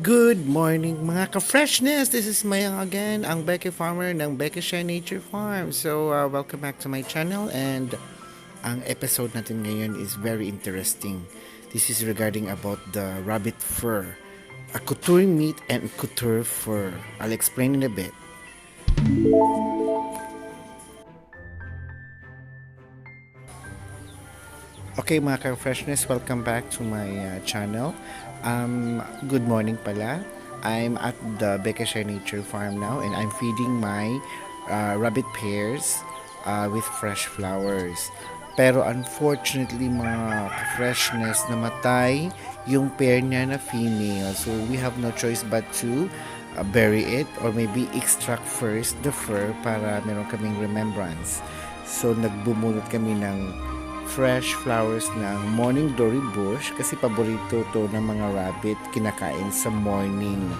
Good morning mga ka-freshness! This is Mayang again, ang Becky Farmer ng Becky Shine Nature Farm. So, welcome back to my channel and ang episode natin ngayon is very interesting. This is regarding about the rabbit fur. A couture meat and couture fur. I'll explain in a bit. Okay mga ka-freshness, welcome back to my channel. Good morning pala. I'm at the Bekasher Nature Farm now and I'm feeding my rabbit pairs with fresh flowers. Pero unfortunately mga ka-freshness, namatay yung pair niya na female. So we have no choice but to bury it or maybe extract first the fur para meron kaming remembrance. So nagbumulot kami ng fresh flowers ng morning glory bush kasi paborito to ng mga rabbit, kinakain sa morning.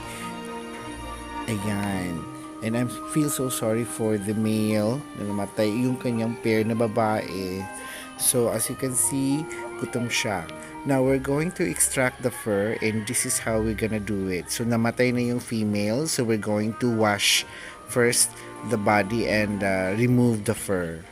Ayan. And I feel so sorry for the male na namatay yung kanyang pair na babae. So as you can see, gutom siya. Now we're going to extract the fur and this is how we're gonna do it. So namatay na yung female, so we're going to wash first the body and remove the fur.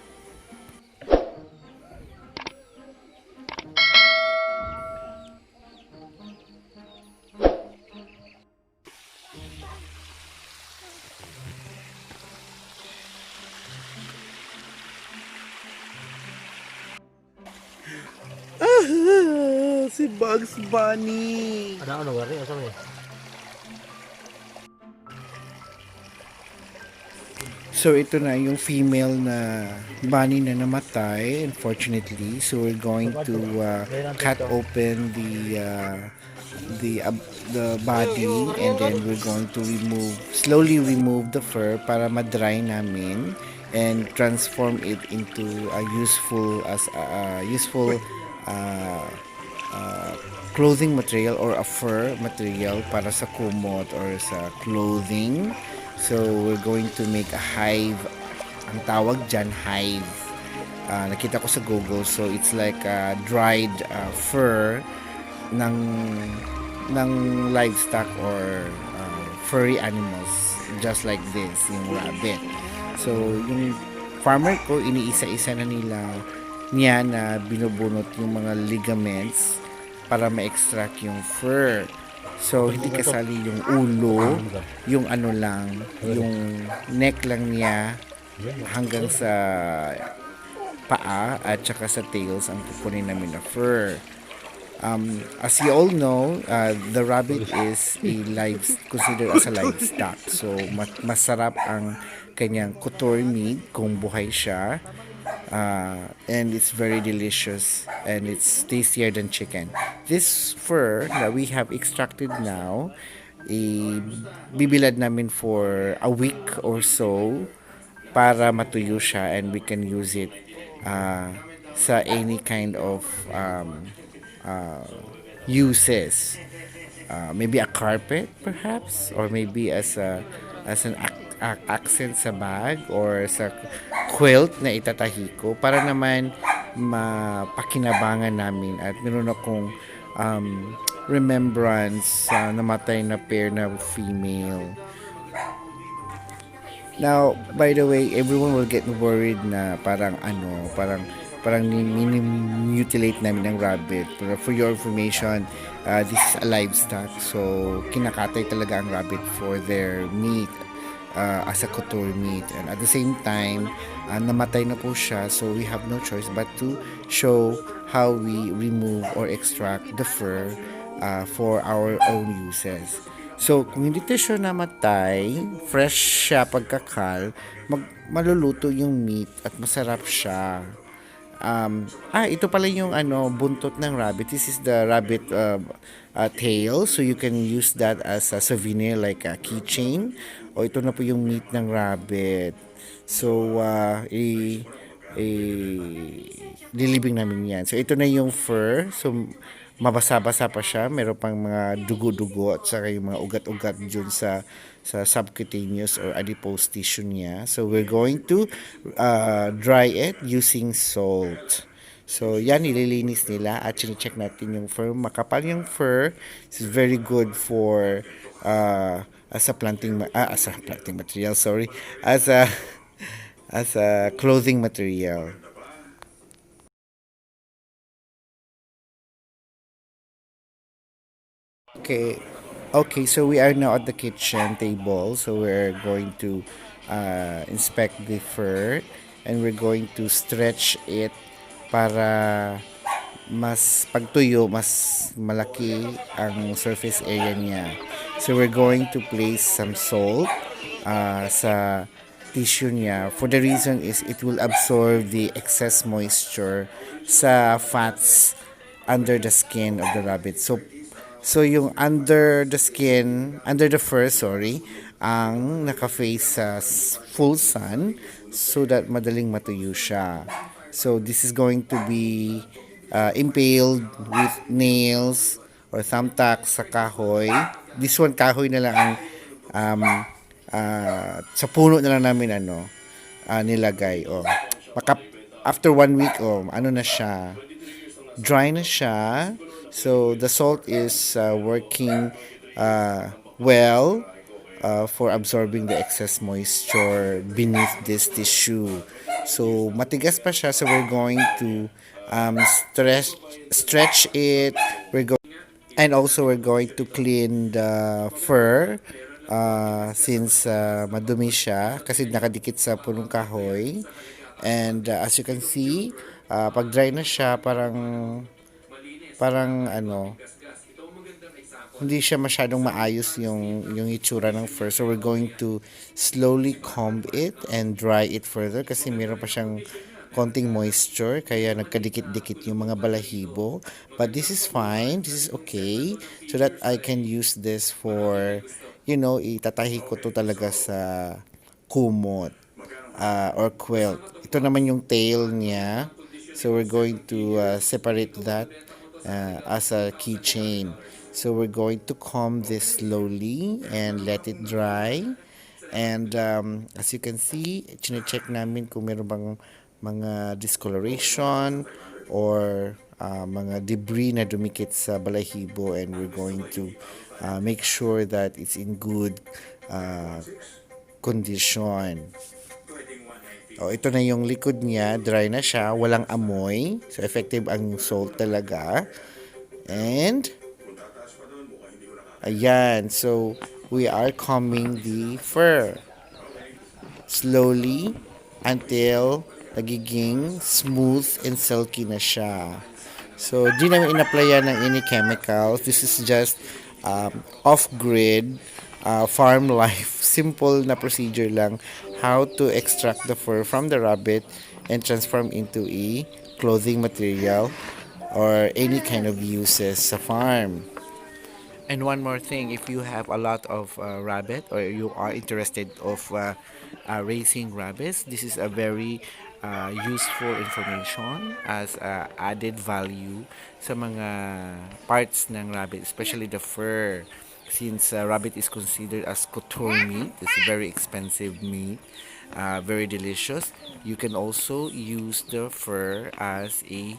Si Bugs Bunny. Ano gari? Asa mo? So ito na yung female na bunny na namatay, unfortunately. So we're going to cut open the body and then we're going to slowly remove the fur para ma-dry namin and transform it into a useful uh, clothing material or a fur material para sa kumot or sa clothing. So we're going to make a hive. Ang tawag dyan, hive. Nakita ko sa Google. So it's like a dried fur ng livestock or furry animals. Just like this, yung rabbit. So yung farmer ko, iniisa-isa na niya na binubunot yung mga ligaments para ma-extract yung fur. So, hindi kasali yung ulo, yung ano lang, yung neck lang niya hanggang sa paa at saka sa tails ang kukunin namin na fur. As you all know, the rabbit is considered as a livestock. So, masarap ang kanyang couture meat kung buhay siya. And it's very delicious and it's tastier than chicken. This fur that we have extracted now, bibilad namin for a week or so para matuyo siya and we can use it sa any kind of uses. Maybe a carpet perhaps or maybe as an accent sa bag or sa quilt na itatahi ko para naman mapakinabangan namin at meron akong remembrance sa namatay na pair na female. Now, by the way, everyone will get worried na parang mutilate namin ng rabbit. Pero for your information, this is a livestock. So, kinakatay talaga ang rabbit for their meat as a couture meat. And at the same time, namatay na po siya. So, we have no choice but to show how we remove or extract the fur for our own uses. So, kung hindi siya namatay, fresh siya pagkakal, maluluto yung meat at masarap siya. Ito pala yung buntot ng rabbit. This is the rabbit tail. So, you can use that as a souvenir like a keychain. O ito na po yung meat ng rabbit. So, lilibing namin yan. So, ito na yung fur. So, mabasa-basa pa siya. Meron pang mga dugo-dugo at saka yung mga ugat-ugat dun sa subcutaneous or adipose tissue niya. So, we're going to dry it using salt. So, yan, nililinis nila at check natin yung fur. Makapal yung fur. This is very good for as a planting material, sorry. As a as a clothing material. Okay. Okay, so we are now at the kitchen table. So we're going to inspect the fur and we're going to stretch it para mas pagtuyo, mas malaki ang surface area niya. So we're going to place some salt sa tissue niya. For the reason is it will absorb the excess moisture sa fats under the skin of the rabbit. So yung under the skin, under the fur, sorry, ang naka-face sa full sun so that madaling matuyo siya. So this is going to be impaled with nails or thumbtacks sa kahoy. This one kahoy na lang ang um, sa puno na lang namin nilagay. After 1 week, ano na siya, dry na siya. So the salt is working well for absorbing the excess moisture beneath this tissue. So matigas pa siya, so we're going to stretch it. And also we're going to clean the fur since madumi siya kasi nakadikit sa punong kahoy. And as you can see, pag dry na siya, parang hindi siya masyadong maayos yung itsura ng fur. So we're going to slowly comb it and dry it further kasi meron pa siyang konting moisture kaya nagkadikit-dikit yung mga balahibo. But this is fine. This is okay. So that I can use this for, itatahi ko to talaga sa kumot or quilt. Ito naman yung tail niya. So we're going to separate that as a keychain. So we're going to comb this slowly and let it dry. And as you can see, chine-check namin kung meron bang mga discoloration or mga debris na dumikit sa balahibo, and we're going to make sure that it's in good condition. Ito na yung likod niya, dry na siya, walang amoy. So effective ang salt talaga. And ayan, so we are combing the fur slowly until nagiging smooth and silky na siya. So, di namin in-applyan ng any chemicals. This is just off-grid farm life. Simple na procedure lang how to extract the fur from the rabbit and transform into a clothing material or any kind of uses sa farm. And one more thing, if you have a lot of rabbit or you are interested of raising rabbits, this is a very useful information as added value sa mga parts ng rabbit, especially the fur. Since rabbit is considered as couture meat, it's a very expensive meat, very delicious. You can also use the fur as a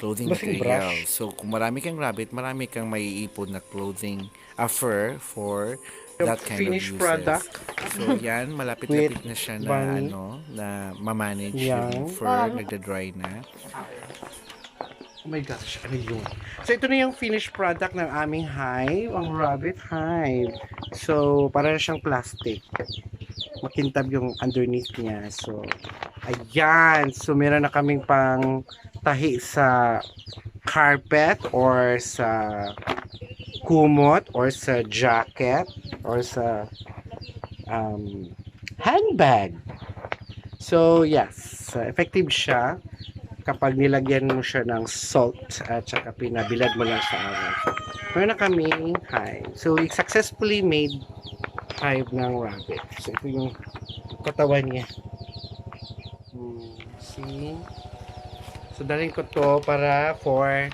clothing material. So, kung marami kang rabbit, marami kang maiipon na clothing, fur for that kind of uses. Product. So, yan, malapit-lapit na siya na, na ma-manage yung fur, nagda-dry na. Oh my gosh, ano yun? So, ito na yung finished product ng aming hive, ang rabbit hive. So, para na siyang plastic. Makintab yung underneath niya. So, ayan. So, meron na kaming pang tahi sa carpet or sa kumot or sa jacket or sa handbag. So, yes. Effective siya kapag nilagyan mo siya ng salt at saka pinabilad mo lang sa araw. Meron na kaming hive. So, we successfully made hive ng rabbit. So, ito yung katawan niya. See? So, dalhin ko to para for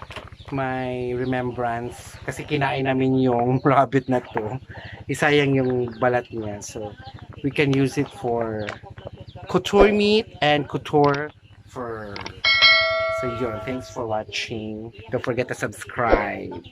my remembrance. Kasi kinain namin yung rabbit na to. Isayang yung balat niya. So, we can use it for couture meat and couture fur. So, So yun, thanks for watching. Don't forget to subscribe.